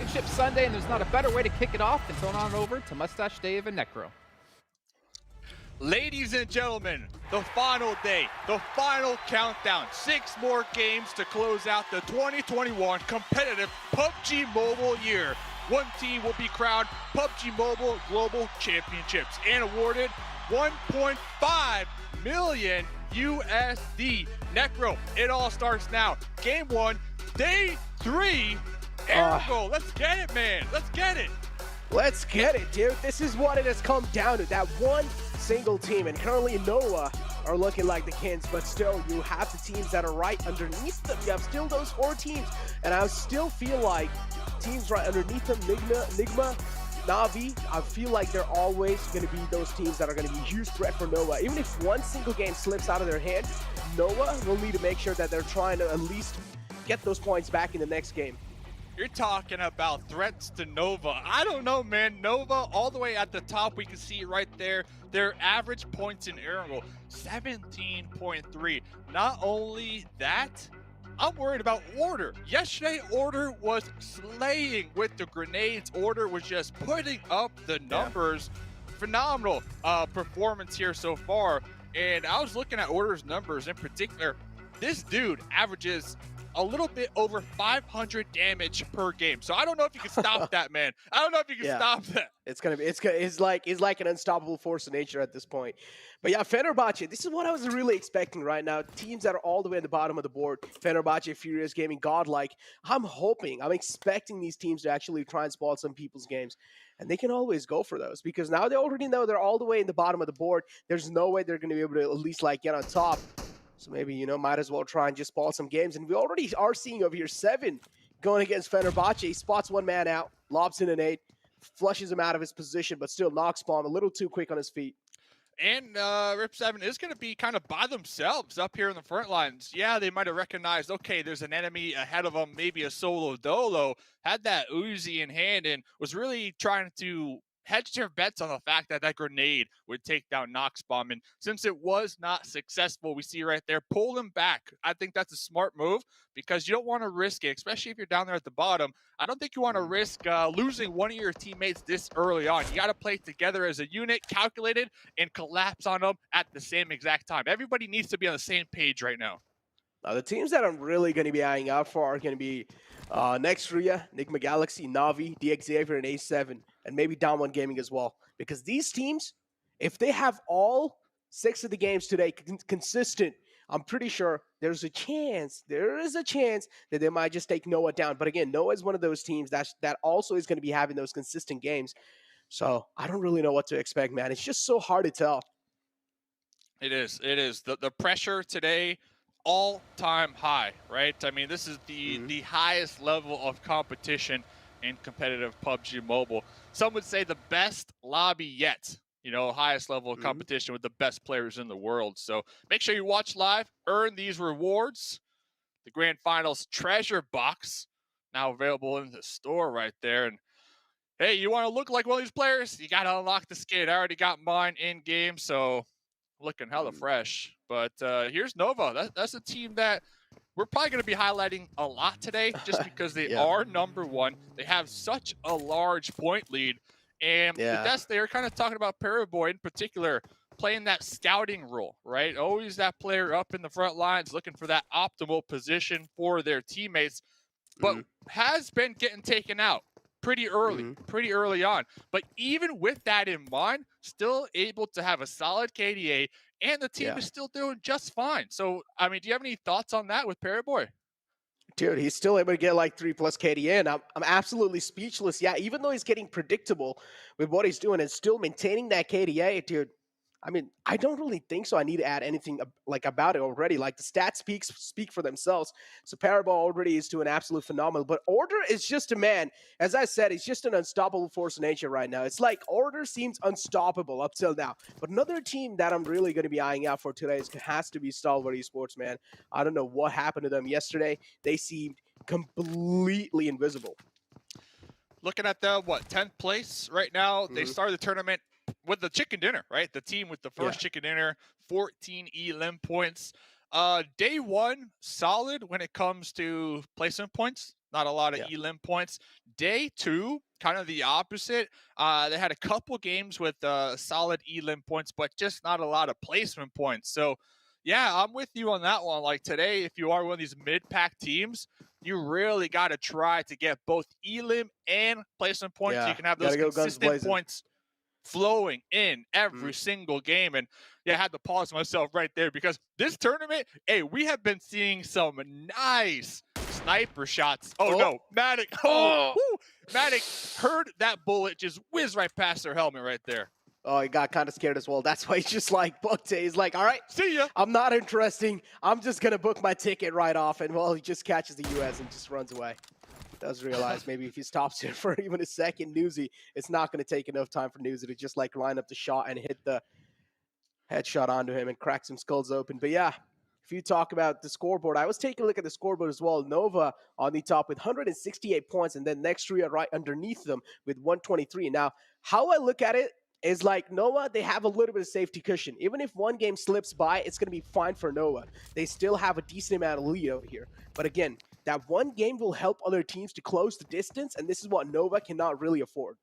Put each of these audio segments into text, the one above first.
Championship Sunday, and there's not a better way to kick it off than turn on over to Mustache Dave and Necro. Ladies and gentlemen, the final day, the final countdown. 6 more games to close out the 2021 competitive PUBG Mobile year. One team will be crowned PUBG Mobile Global Championships and awarded 1.5 million USD. Necro, it all starts now. Game 1, day 3. Ergo, let's get it, man. Let's get it. Let's get it, dude. This is what it has come down to. That one single team. And currently Noah are looking like the Kings, but still you have the teams that are right underneath them. You have still those 4 teams. And I still feel like teams right underneath them, Nigma, Navi, I feel like they're always going to be those teams that are going to be a huge threat for Noah. Even if one single game slips out of their hand, Noah will need to make sure that they're trying to at least get those points back in the next game. You're talking about threats to Nova. I don't know, man. Nova, all the way at the top, we can see it right there. Their average points in Ergo, 17.3. Not only that, I'm worried about Order. Yesterday, Order was slaying with the grenades. Order was just putting up the numbers. Phenomenal performance here so far. And I was looking at Order's numbers in particular. This dude averages a little bit over 500 damage per game. So I don't know if you can stop that, man. I don't know if you can stop that. It's like an unstoppable force of nature at this point. But yeah, Fenerbahce, this is what I was really expecting right now. Teams that are all the way at the bottom of the board. Fenerbahce, Furious Gaming, Godlike. I'm expecting these teams to actually try and spoil some people's games. And they can always go for those because now they already know they're all the way in the bottom of the board. There's no way they're going to be able to at least like get on top. So maybe, might as well try and just ball some games. And we already are seeing over here 7 going against Fenerbahce. Spots one man out, lobs in an 8, flushes him out of his position, but still knocks bomb a little too quick on his feet. And Rip 7 is going to be kind of by themselves up here in the front lines. Yeah, they might have recognized, okay, there's an enemy ahead of them, maybe a solo dolo, had that Uzi in hand and was really trying to hedge their bets on the fact that that grenade would take down Nox Bomb. And since it was not successful, we see right there, pull them back. I think that's a smart move because you don't want to risk it, especially if you're down there at the bottom. I don't think you want to risk losing one of your teammates this early on. You got to play together as a unit, calculated, and collapse on them at the same exact time. Everybody needs to be on the same page right now. The teams that I'm really going to be eyeing out for are going to be Nextria, Nigma Galaxy, Navi, DX Xavier, and A7, and maybe Down One Gaming as well. Because these teams, if they have all 6 of the games today consistent, I'm pretty sure there is a chance that they might just take Noah down. But again, Noah is one of those teams that also is going to be having those consistent games. So I don't really know what to expect, man. It's just so hard to tell. It is. The pressure today, all-time high, right? I mean, this is the highest level of competition in competitive PUBG Mobile. Some would say the best lobby yet. Highest level of competition with the best players in the world. So make sure you watch live, earn these rewards. The Grand Finals treasure box now available in the store right there. And hey, you want to look like one of these players? You got to unlock the skin. I already got mine in game, so looking hella fresh. But here's Nova. That's a team that we're probably going to be highlighting a lot today just because they are number 1. They have such a large point lead. And that's they're kind of talking about Paraboy in particular, playing that scouting role, right? Always that player up in the front lines looking for that optimal position for their teammates, but has been getting taken out pretty early on. But even with that in mind, still able to have a solid KDA, and the team is still doing just fine. So, I mean, do you have any thoughts on that with Paraboy? Dude, he's still able to get like 3+ KDA, and I'm absolutely speechless. Yeah, even though he's getting predictable with what he's doing and still maintaining that KDA, dude, I mean, I don't really think so. I need to add anything about it already. Like the stats speak for themselves. So Parabol already is doing absolute phenomenal. But Order is just a man. As I said, it's just an unstoppable force of nature right now. It's like Order seems unstoppable up till now. But another team that I'm really going to be eyeing out for today has to be Stalwart Esports, man. I don't know what happened to them yesterday. They seemed completely invisible. Looking at the 10th place right now. They started the tournament with the chicken dinner, right? The team with the first chicken dinner, 14 elim points. Day 1, solid when it comes to placement points. Not a lot of elim points. Today, too, kind of the opposite. They had a couple games with solid elim points, but just not a lot of placement points. So, yeah, I'm with you on that one. Like today, if you are one of these mid-pack teams, you really got to try to get both elim and placement points. So you can have those gotta go guns consistent blazing. points flowing in every single game. And yeah, I had to pause myself right there because this tournament, hey, we have been seeing some nice sniper shots. Oh, no, Matic. Oh, Matic heard that bullet just whiz right past their helmet right there. Oh, he got kind of scared as well. That's why he's just like, booked it. He's like, all right, see ya. I'm not interesting. I'm just going to book my ticket right off. And, well, he just catches the US and just runs away. Does realize maybe if he stops it for even a second, Newsy, it's not going to take enough time for Newsy to just like line up the shot and hit the headshot onto him and crack some skulls open. But yeah, if you talk about the scoreboard, I was taking a look at the scoreboard as well. Nova on the top with 168 points, and then Nextria right underneath them with 123. Now, how I look at it is like Nova, they have a little bit of safety cushion. Even if one game slips by, it's going to be fine for Nova. They still have a decent amount of lead over here. But again, that one game will help other teams to close the distance, and this is what Nova cannot really afford.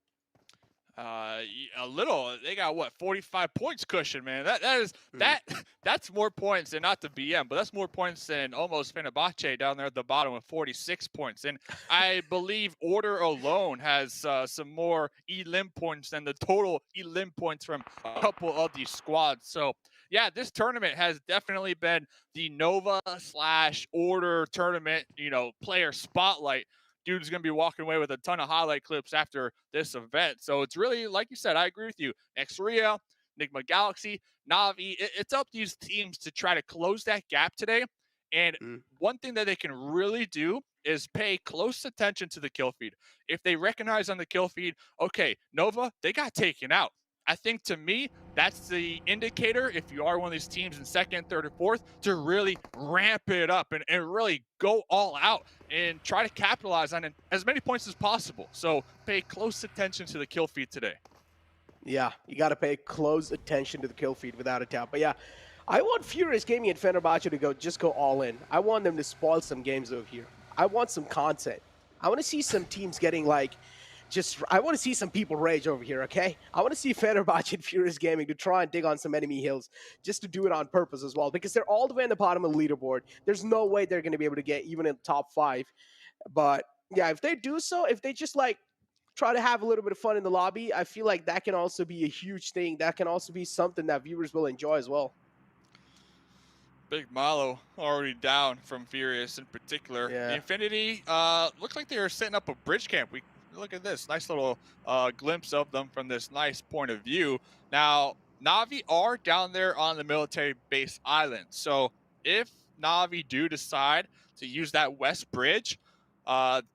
A little. They got what, 45 points cushion, man. That's more points than not the BM, but that's more points than almost Fenerbahce down there at the bottom with 46 points. And I believe Order alone has some more elim points than the total elim points from a couple of these squads. So yeah, this tournament has definitely been the Nova / Order tournament, player spotlight. Dude's going to be walking away with a ton of highlight clips after this event. So it's really, like you said, I agree with you. Nextria, Enigma Galaxy, Na'Vi, it's up to these teams to try to close that gap today. And one thing that they can really do is pay close attention to the kill feed. If they recognize on the kill feed, okay, Nova, they got taken out. I think to me, that's the indicator, if you are one of these teams in second, third, or fourth, to really ramp it up and really go all out and try to capitalize on as many points as possible. So pay close attention to the kill feed today. Yeah, you got to pay close attention to the kill feed without a doubt. But yeah, I want Furious Gaming and Fenerbahce to just go all in. I want them to spoil some games over here. I want some content. I want to see some teams getting I want to see some people rage over here, okay? I want to see Fenerbahce and Furious Gaming to try and dig on some enemy hills just to do it on purpose as well, because they're all the way in the bottom of the leaderboard. There's no way they're going to be able to get even in the top 5. But yeah, if they do so, if they just try to have a little bit of fun in the lobby, I feel like that can also be a huge thing. That can also be something that viewers will enjoy as well. Big Malo already down from Furious in particular. Yeah. The Infinity looks like they are setting up a bridge camp. Look at this nice little glimpse of them from this nice point of view. Now, Na'Vi are down there on the military base island. So if Na'Vi do decide to use that west bridge,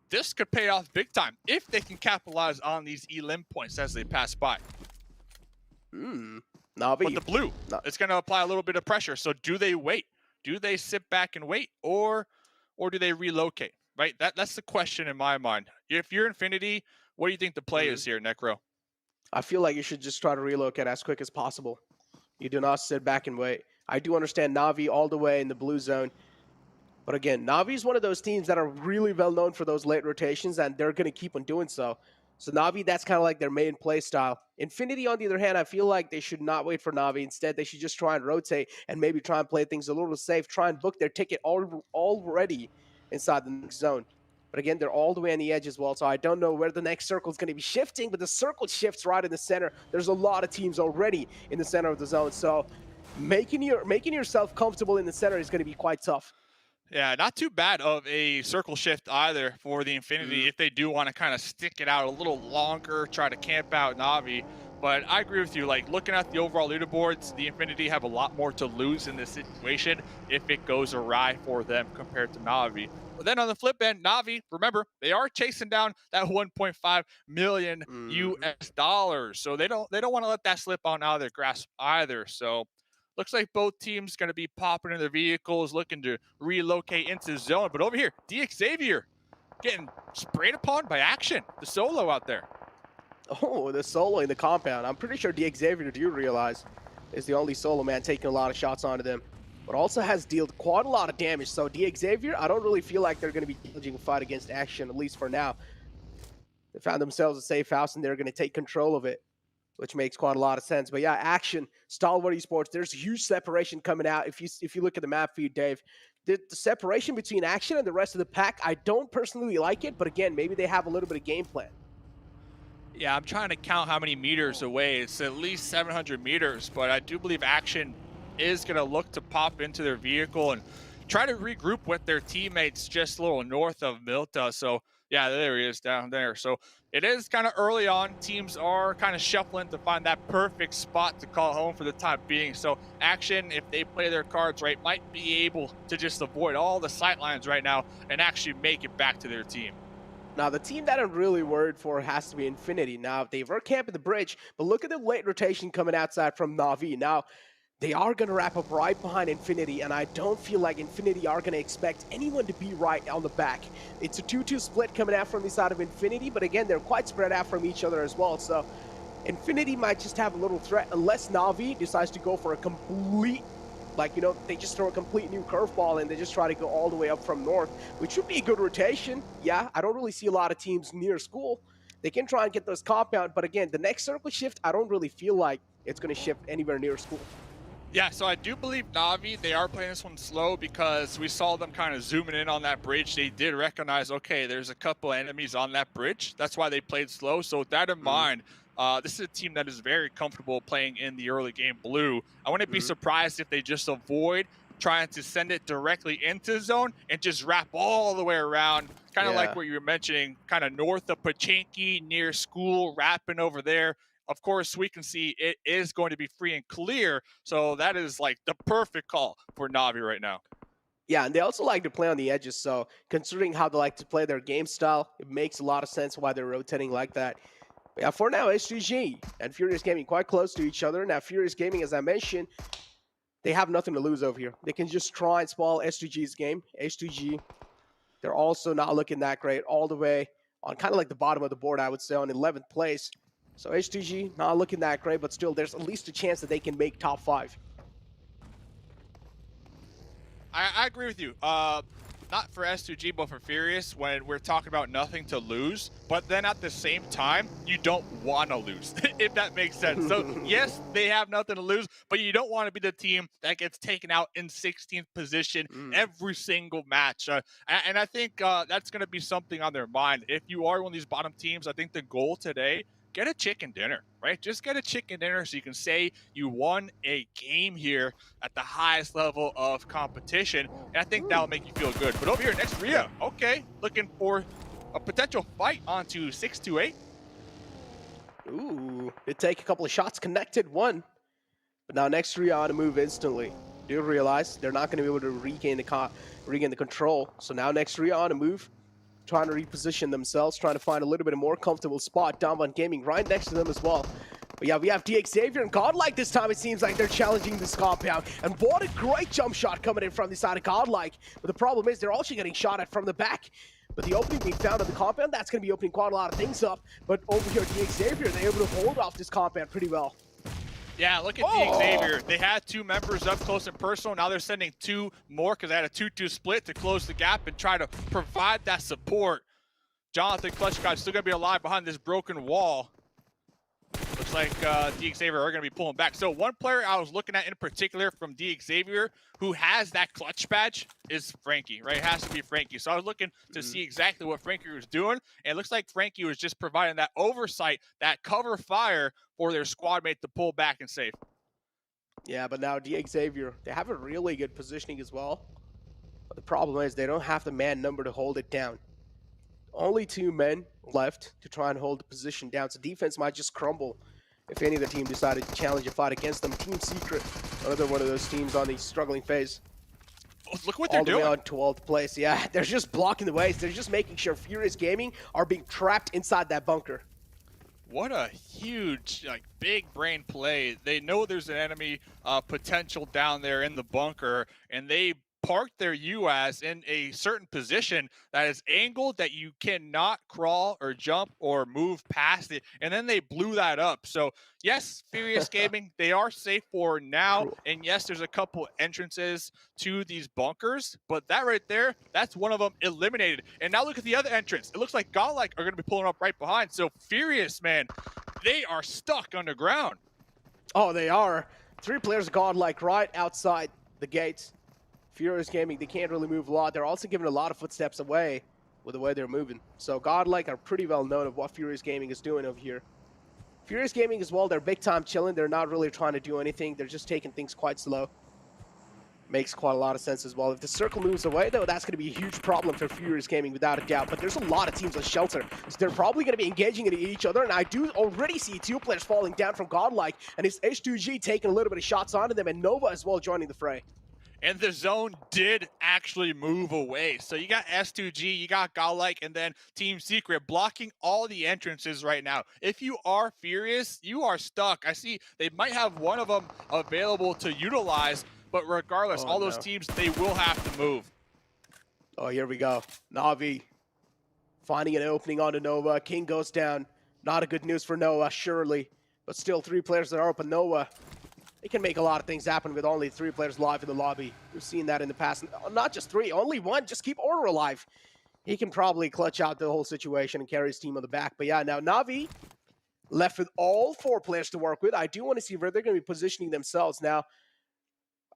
this could pay off big time if they can capitalize on these elim points as they pass by. Na'Vi. But the blue, it's going to apply a little bit of pressure. So do they wait? Do they sit back and wait, or do they relocate? Right, that's the question in my mind. If you're Infinity, what do you think the play is here, Necro? I feel like you should just try to relocate as quick as possible. You do not sit back and wait. I do understand Na'Vi all the way in the blue zone. But again, Na'Vi is one of those teams that are really well known for those late rotations, and they're going to keep on doing so. So Na'Vi, that's kind of like their main play style. Infinity, on the other hand, I feel like they should not wait for Na'Vi. Instead, they should just try and rotate and maybe try and play things a little safe, try and book their ticket already inside the next zone. But again, they're all the way on the edge as well, so I don't know where the next circle is going to be shifting, but the circle shifts right in the center. There's a lot of teams already in the center of the zone, so making yourself comfortable in the center is going to be quite tough. Yeah, not too bad of a circle shift either for the Infinity if they do want to kind of stick it out a little longer, try to camp out Na'Vi. But I agree with you, looking at the overall leaderboards, the Infinity have a lot more to lose in this situation if it goes awry for them compared to Na'Vi. But then on the flip end, Na'Vi, remember, they are chasing down that 1.5 million US dollars. So they don't want to let that slip on out of their grasp either. So looks like both teams going to be popping in their vehicles, looking to relocate into the zone. But over here, Xavier getting sprayed upon by Action, the solo out there. Oh, the solo in the compound. I'm pretty sure Xavier, do you realize, is the only solo man taking a lot of shots onto them, but also has dealt quite a lot of damage. So Xavier, I don't really feel like they're going to be challenging a fight against Action, at least for now. They found themselves a safe house, and they're going to take control of it, which makes quite a lot of sense. But yeah, Action, Stalwart Esports, there's huge separation coming out. If you look at the map feed, Dave, the separation between Action and the rest of the pack, I don't personally like it. But again, maybe they have a little bit of game plan. Yeah, I'm trying to count how many meters away. It's at least 700 meters, but I do believe Action is going to look to pop into their vehicle and try to regroup with their teammates just a little north of Milta. So, yeah, there he is down there. So it is kind of early on. Teams are kind of shuffling to find that perfect spot to call home for the time being. So Action, if they play their cards right, might be able to just avoid all the sightlines right now and actually make it back to their team. Now, the team that I'm really worried for has to be Infinity. Now, they were camping the bridge, but look at the late rotation coming outside from Na'Vi. Now, they are going to wrap up right behind Infinity, and I don't feel like Infinity are going to expect anyone to be right on the back. It's a 2-2 split coming out from the side of Infinity, but again, they're quite spread out from each other as well. So, Infinity might just have a little threat unless Na'Vi decides to go for a complete, they just throw a complete new curveball and they just try to go all the way up from north, which would be a good rotation. Yeah, I don't really see a lot of teams near school. They can try and get those compound, but again, the next circle shift, I don't really feel like it's going to shift anywhere near school. Yeah, so I do believe Na'Vi, they are playing this one slow because we saw them kind of zooming in on that bridge. They did recognize, okay, there's a couple enemies on that bridge. That's why they played slow. So with that in mind, this is a team that is very comfortable playing in the early game blue. I wouldn't be surprised if they just avoid trying to send it directly into zone and just wrap all the way around, kind of like what you were mentioning, kind of north of Pachinki, near school, wrapping over there. Of course, we can see it is going to be free and clear, so that is like the perfect call for Na'Vi right now. Yeah, and they also like to play on the edges, so considering how they like to play their game style, it makes a lot of sense why they're rotating like that. But yeah, for now, STG and Furious Gaming quite close to each other. Now, Furious Gaming, as I mentioned, they have nothing to lose over here. They can just try and spoil S2G's game. S2G, they're also not looking that great all the way on kind of like the bottom of the board, I would say, on 11th place. So S2G, not looking that great, but still, there's at least a chance that they can make top 5. I agree with you. Not for S2G, but for Furious, when we're talking about nothing to lose, but then at the same time, you don't want to lose, if that makes sense. So, yes, they have nothing to lose, but you don't want to be the team that gets taken out in 16th position every single match. And I think that's going to be something on their mind. If you are one of these bottom teams, I think the goal today, get a chicken dinner, right? Just get a chicken dinner so you can say you won a game here at the highest level of competition. And I think that'll make you feel good. But over here, next Ria, okay, looking for a potential fight onto 628. Ooh, they take a couple of shots, connected one. But now next Ria on to move instantly. Do realize they're not going to be able to regain the control. So now next Ria on to move. Trying to reposition themselves, trying to find a little bit of more comfortable spot. Downbound Gaming right next to them as well. But yeah, we have DX Xavier and Godlike this time. It seems like they're challenging this compound. And what a great jump shot coming in from the side of Godlike. But the problem is they're also getting shot at from the back. But the opening being found on the compound, that's going to be opening quite a lot of things up. But over here, DX Xavier, they're able to hold off this compound pretty well. Yeah, look at DX Xavier. They had 2 members up close and personal. Now they're sending 2 more because they had a 2-2 split to close the gap and try to provide that support. Jonathan Clutchcott still going to be alive behind this broken wall. Looks like DX Xavier are going to be pulling back. So one player I was looking at in particular from DX Xavier who has that clutch badge is Frankie, right? It has to be Frankie. So I was looking to see exactly what Frankie was doing. And it looks like Frankie was just providing that oversight, that cover fire for their squad mate to pull back and save. Yeah, but now DX Xavier, they have a really good positioning as well. But the problem is they don't have the man number to hold it down. Only 2 men left to try and hold the position down. So defense might just crumble if any of the team decided to challenge a fight against them. Team Secret, another one of those teams on the struggling phase. Oh, look what they're doing. All the way on 12th place. Yeah, they're just blocking the ways. They're just making sure Furious Gaming are being trapped inside that bunker. What a huge, big brain play. They know there's an enemy potential down there in the bunker, and they parked their UAS in a certain position that is angled that you cannot crawl or jump or move past it, and then they blew that up. So yes, Furious Gaming, they are safe for now, Cruel. and yes, there's a couple entrances to these bunkers, but that right there, that's one of them eliminated. And now look at the other entrance. It looks like Godlike are going to be pulling up right behind. So Furious, man, they are stuck underground. Oh, they are. 3 players Godlike right outside the gates. Furious Gaming, they can't really move a lot. They're also giving a lot of footsteps away with the way they're moving. So Godlike are pretty well known of what Furious Gaming is doing over here. Furious Gaming as well, they're big time chilling. They're not really trying to do anything. They're just taking things quite slow. Makes quite a lot of sense as well. If the circle moves away, though, that's going to be a huge problem for Furious Gaming without a doubt. But there's a lot of teams on Shelter, so they're probably going to be engaging in each other. And I do already see 2 players falling down from Godlike, and it's H2G taking a little bit of shots onto them, and Nova as well joining the fray. And the zone did actually move away. So you got S2G, you got Godlike, and then Team Secret blocking all the entrances right now. If you are Furious, you are stuck. I see they might have one of them available to utilize, but regardless, all those teams, they will have to move. Oh, here we go. Na'Vi finding an opening onto Nova. King goes down. Not a good news for Noah, surely. But still 3 players that are open. Noah, they can make a lot of things happen with only 3 players live in the lobby. We've seen that in the past. Not just 3, only 1. Just keep order alive. He can probably clutch out the whole situation and carry his team on the back. But yeah, now Na'Vi left with all 4 players to work with. I do want to see where they're going to be positioning themselves. Now,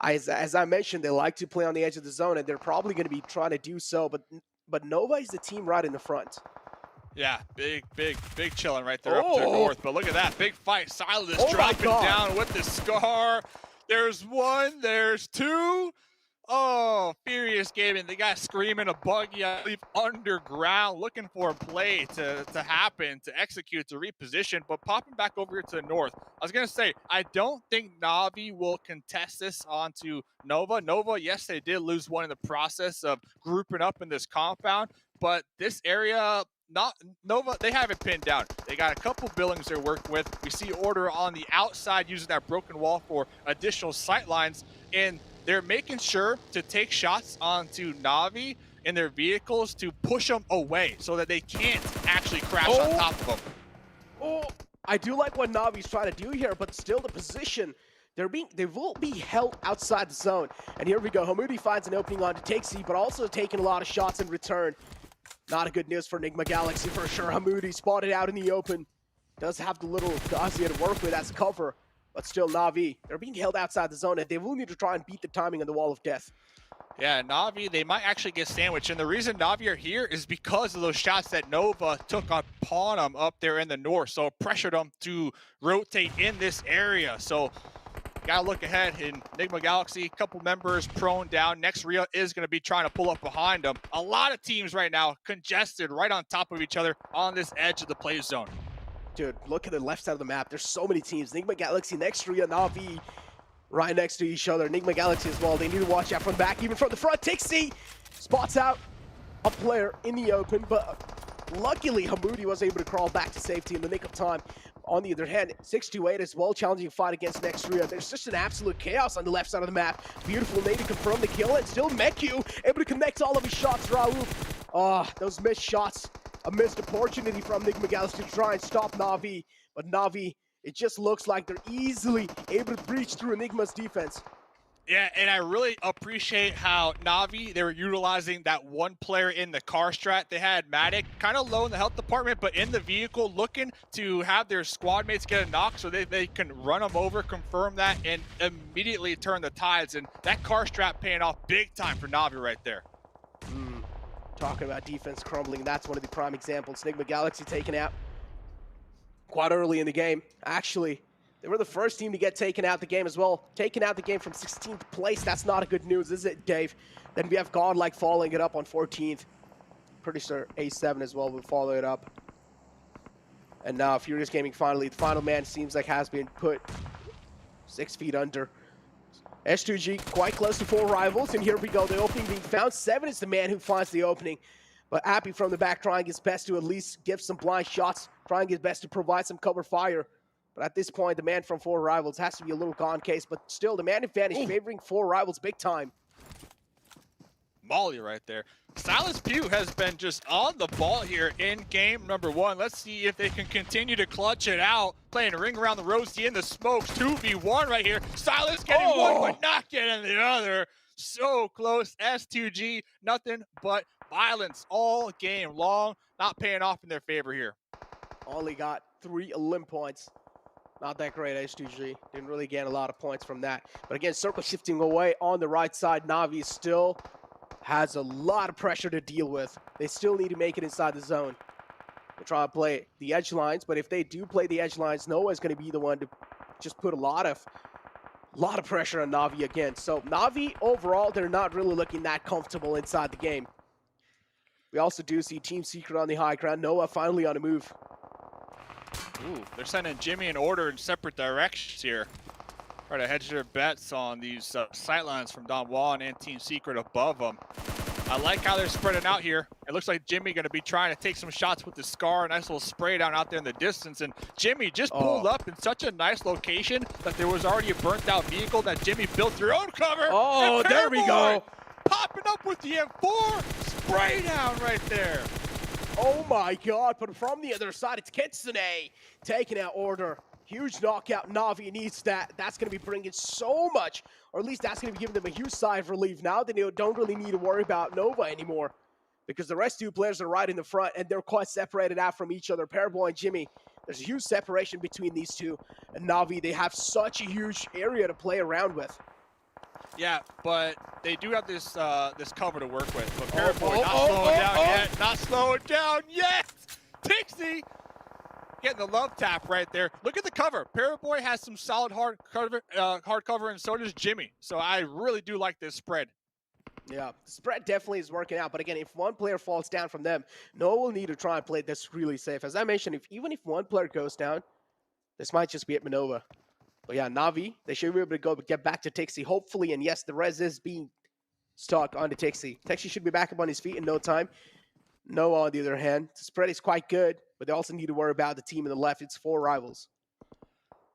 as I mentioned, they like to play on the edge of the zone, and they're probably going to be trying to do so. But Nova is the team right in the front. Yeah, big chilling right there up to the north. But look at that, big fight. Silas dropping down with the scar. There's 1, there's 2. Oh, Furious Gaming, the guy screaming a buggy, I believe, underground, looking for a play to happen, to execute, to reposition, but popping back over here to the north. I was going to say, I don't think Na'Vi will contest this onto Nova. Nova, yes, they did lose 1 in the process of grouping up in this compound, but this area, not Nova, they have it pinned down. They got a couple buildings they're working with. We see order on the outside using that broken wall for additional sight lines, and they're making sure to take shots onto Na'Vi in their vehicles to push them away so that they can't actually crash on top of them. Oh, I do like what Na'Vi's trying to do here, but still the position, they will be held outside the zone. And here we go. Hamudi finds an opening on to take C, but also taking a lot of shots in return. Not a good news for Enigma Galaxy for sure. Hamudi spotted out in the open. Does have the little Gazia to work with as cover. But still, Na'Vi, they're being held outside the zone, and they will need to try and beat the timing on the Wall of Death. Yeah, Na'Vi, they might actually get sandwiched. And the reason Na'Vi are here is because of those shots that Nova took upon them up there in the north. So it pressured them to rotate in this area. So gotta look ahead in Enigma Galaxy. A couple members prone down. Next Rhea is going to be trying to pull up behind them. A lot of teams right now congested right on top of each other on this edge of the play zone. Dude, look at the left side of the map. There's so many teams. Enigma Galaxy next to Rhea, Na'Vi right next to each other. Enigma Galaxy as well. They need to watch out from the back, even from the front. Takes C, spots out a player in the open, but luckily Hamudi was able to crawl back to safety in the nick of time. On the other hand, 628 as well, challenging fight against next Rhea. There's just an absolute chaos on the left side of the map. Beautiful nade to confirm the kill, and still Meku able to connect all of his shots. Raouf, those missed shots. A missed opportunity from Enigma Galaxy to try and stop Na'Vi. But Na'Vi, it just looks like they're easily able to breach through Enigma's defense. Yeah, and I really appreciate how Na'Vi, they were utilizing that 1 player in the car strat. They had Matic kind of low in the health department, but in the vehicle looking to have their squad mates get a knock so they can run them over, confirm that, and immediately turn the tides. And that car strat paying off big time for Na'Vi right there. Talking about defense crumbling, that's one of the prime examples. Enigma Galaxy taken out quite early in the game. Actually, they were the first team to get taken out the game as well. Taken out the game from 16th place. That's not a good news, is it, Dave? Then we have Godlike following it up on 14th. Pretty sure A7 as well will follow it up. And now Furious Gaming finally, the final man seems like has been put 6 feet under. S2G quite close to 4 rivals, and here we go. The opening being found. 7 is the man who finds the opening. But Appy from the back trying his best to at least give some blind shots, trying his best to provide some cover fire. But at this point, the man from 4 rivals has to be a little gone case, but still the man advantage favoring 4 rivals big time. Molly right there. Silas Pugh has been just on the ball here in game number 1. Let's see if they can continue to clutch it out. Playing a ring around the rosy in the smokes. 2v1 right here. Silas getting one, but not getting the other. So close. S2G, nothing but violence all game long. Not paying off in their favor here. Only got 3 elim points. Not that great, H2G. Didn't really get a lot of points from that. But again, circle shifting away on the right side. Na'Vi still has a lot of pressure to deal with. They still need to make it inside the zone. They're trying to play the edge lines, but if they do play the edge lines, Noah's going to be the one to just put a lot of pressure on Na'Vi again. So Na'Vi, overall, they're not really looking that comfortable inside the game. We also do see Team Secret on the high ground. Noah finally on a move. Ooh, they're sending Jimmy in order in separate directions here. Try to hedge their bets on these sightlines from Don Juan and Team Secret above them. I like how they're spreading out here. It looks like Jimmy going to be trying to take some shots with the Scar. Nice little spray down out there in the distance. And Jimmy just pulled up in such a nice location that there was already a burnt out vehicle that Jimmy built their own cover. Oh, there we go. Popping up with the M4. Spray down right there. Oh my God, but from the other side, it's Kitsune taking out order. Huge knockout. Na'Vi needs that. That's going to be bringing so much, or at least that's going to be giving them a huge sigh of relief. Now they don't really need to worry about Nova anymore because the rest 2 players are right in the front and they're quite separated out from each other. Pairboy and Jimmy, there's a huge separation between these 2. And Na'Vi, they have such a huge area to play around with. Yeah, but they do have this this cover to work with. But Pairboy not slowing down yet. Not slowing down yet. Tixie getting the love tap right there. Look at the cover. Pairboy has some solid hard cover, and so does Jimmy. So I really do like this spread. Yeah, the spread definitely is working out. But again, if one player falls down from them, Noah will need to try and play this really safe. As I mentioned, even if one player goes down, this might just be at Manova. But yeah, Na'Vi, they should be able to get back to Tixie, hopefully. And yes, the res is being stuck onto Tixie. Tixie should be back up on his feet in no time. Noah, on the other hand, the spread is quite good, but they also need to worry about the team on the left. It's 4 rivals.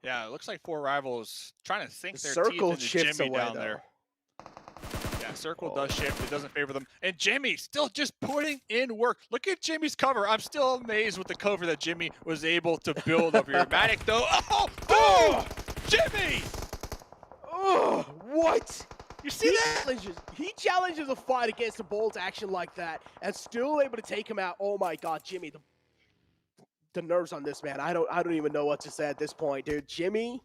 Yeah, it looks like 4 rivals trying to sink their circle teeth into Jimmy away, down though. there. Yeah, circle does shift. It doesn't favor them. And Jimmy still just putting in work. Look at Jimmy's cover. I'm still amazed with the cover that Jimmy was able to build up here. Matic, though. Oh, Jimmy! Oh, what? You see that? He challenges a fight against a bolt action like that and still able to take him out. Oh my God, Jimmy, the nerves on this man. I don't even know what to say at this point, dude. Jimmy,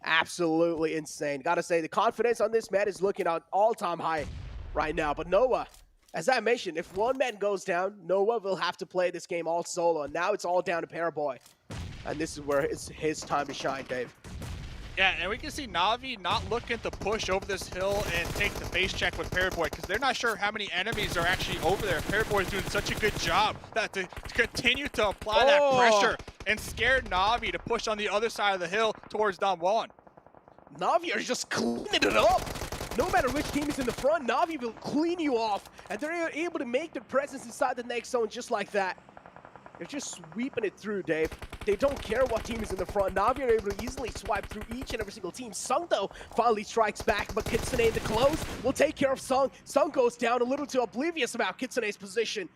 absolutely insane. Gotta say, the confidence on this man is looking at all-time high right now. But Noah, as I mentioned, if one man goes down, Noah will have to play this game all solo. And now it's all down to Pairboy. And this is where it's his time to shine, Dave. Yeah, and we can see Na'Vi not looking to push over this hill and take the face check with Pairboy because they're not sure how many enemies are actually over there. Pairboy is doing such a good job that to continue to apply that pressure and scare Na'Vi to push on the other side of the hill towards Don Juan. Na'Vi are just cleaning it up. No matter which team is in the front, Na'Vi will clean you off, and they're able to make their presence inside the next zone just like that. They're just sweeping it through, Dave. They don't care what team is in the front. Na'Vi are able to easily swipe through each and every single team. Sung, though, finally strikes back, but Kitsune in the close will take care of Sung. Sung goes down, a little too oblivious about Kitsune's position.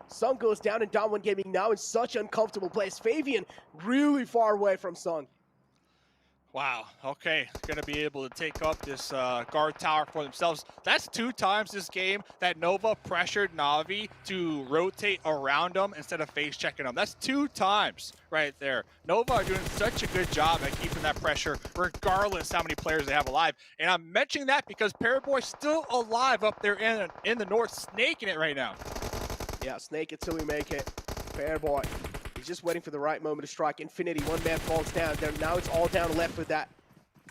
Sung goes down, and Don Juan Gaming now in such an uncomfortable place. Fabian really far away from Sung. Wow, okay, gonna be able to take up this guard tower for themselves. That's 2 times this game that Nova pressured Na'Vi to rotate around them instead of face checking them. That's 2 times right there. Nova are doing such a good job at keeping that pressure regardless how many players they have alive. And I'm mentioning that because Pairboy's still alive up there in the north, snaking it right now. Yeah, snake it till we make it. Pairboy. He's just waiting for the right moment to strike. Infinity, one man falls down. There, now it's all down left with that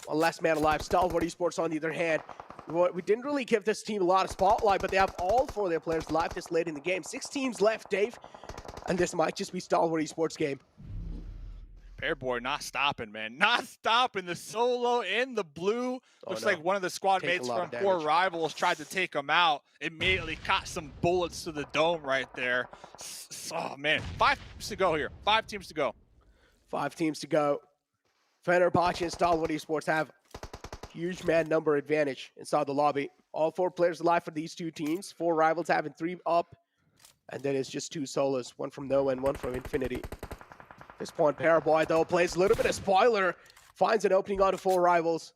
one last man alive. Stalwart Esports on the other hand. We didn't really give this team a lot of spotlight, but they have all 4 of their players alive this late in the game. 6 teams left, Dave. And this might just be Stalwart Esports game. Pairboy not stopping, man. Not stopping. The solo in the blue. Looks like one of the squad mates from 4 rivals tried to take him out. Immediately caught some bullets to the dome right there. Oh, man. 5 teams to go here. 5 teams to go. 5 teams to go. Fenerbahce and Stalwart Esports have huge man number advantage inside the lobby. All 4 players alive for these 2 teams. 4 rivals having 3 up. And then it's just 2 solos. 1 from Noah and 1 from Infinity. This point, Paraboy, though, plays a little bit of spoiler. Finds an opening onto 4 rivals.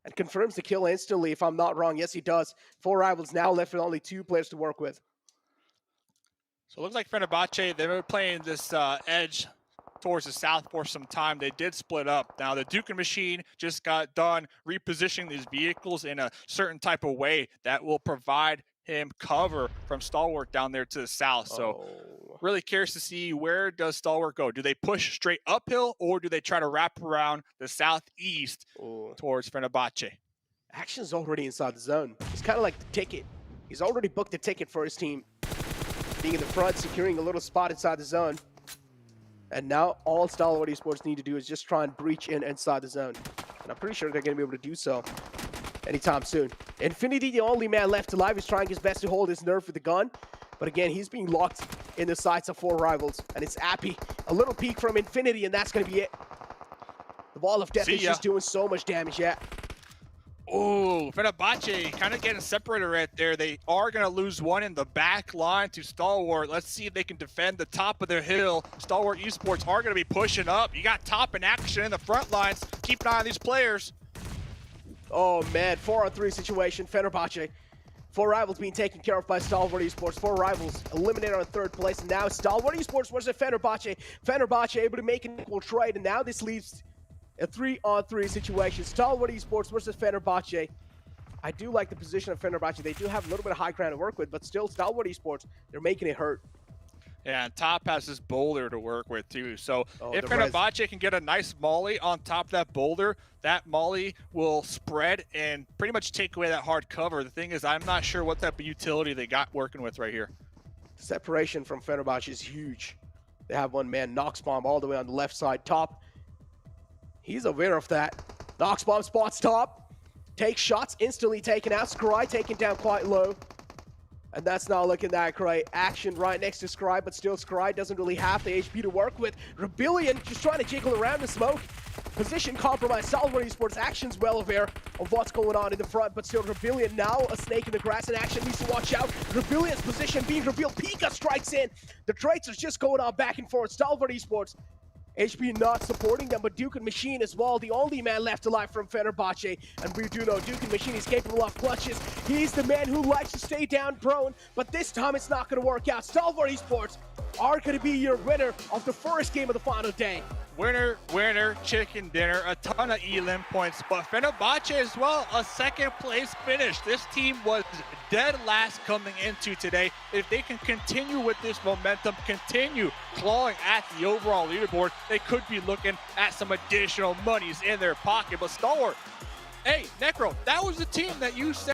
And confirms the kill instantly, if I'm not wrong. Yes, he does. 4 rivals now left with only 2 players to work with. So it looks like Fenerbahce, they were playing this edge towards the south for some time. They did split up. Now the Duke Machine just got done repositioning these vehicles in a certain type of way that will provide him cover from Stalwart down there to the south. So really curious to see, where does Stalwart go? Do they push straight uphill, or do they try to wrap around the southeast towards Fenerbahce? Action's already inside the zone. It's kind of like the ticket. He's already booked the ticket for his team. Being in the front, securing a little spot inside the zone. And now all Stalwart Esports need to do is just try and breach inside the zone. And I'm pretty sure they're going to be able to do so anytime soon. Infinity, the only man left alive, is trying his best to hold his nerve with the gun. But again, he's being locked in the sights of 4 rivals. And it's Appy. A little peek from Infinity, and that's going to be it. The Wall of Death is just doing so much damage, yeah. Oh, Fenerbahce kind of getting separated right there. They are going to lose 1 in the back line to Stalwart. Let's see if they can defend the top of their hill. Stalwart Esports are going to be pushing up. You got Top in action in the front lines. Keep an eye on these players. Oh, man. 4-on-3 situation. Fenerbahce. 4 rivals being taken care of by Stalwart Esports. 4 rivals eliminated on 3rd place. And now Stalwart Esports versus Fenerbahce. Fenerbahce able to make an equal trade. And now this leaves a 3-on-3 situation. Stalwart Esports versus Fenerbahce. I do like the position of Fenerbahce. They do have a little bit of high ground to work with, but still, Stalwart Esports, they're making it hurt. Yeah, and Top has this boulder to work with too. So if Fenerbahce can get a nice molly on top of that boulder, that molly will spread and pretty much take away that hard cover. The thing is, I'm not sure what type of utility they got working with right here. Separation from Fenerbahce is huge. They have 1 man, Nox Bomb, all the way on the left side. Top, he's aware of that. Nox Bomb spots Top. Takes shots, instantly taken out. Scry taken down quite low. And that's not looking that great. Action right next to Scry, but still Scry doesn't really have the HP to work with. Rebellion just trying to jiggle around the smoke. Position compromise. Stalwart Esports Action's well aware of what's going on in the front, but still Rebellion now a snake in the grass, and Action needs to watch out. Rebellion's position being revealed. Pika strikes in. The traits are just going on back and forth. Stalwart Esports, HP not supporting them, but Duke and Machine as well, the only man left alive from Fenerbahce. And we do know Duke and Machine is capable of clutches. He's the man who likes to stay down prone, but this time it's not going to work out. Stalwart Esports are going to be your winner of the first game of the final day. Winner, winner, chicken dinner, a ton of elim points, but Fenerbahce as well, a 2nd place finish. This team was dead last coming into today. If they can continue with this momentum, continue clawing at the overall leaderboard, they could be looking at some additional monies in their pocket. But Stalwart, hey, Necro, that was the team that you said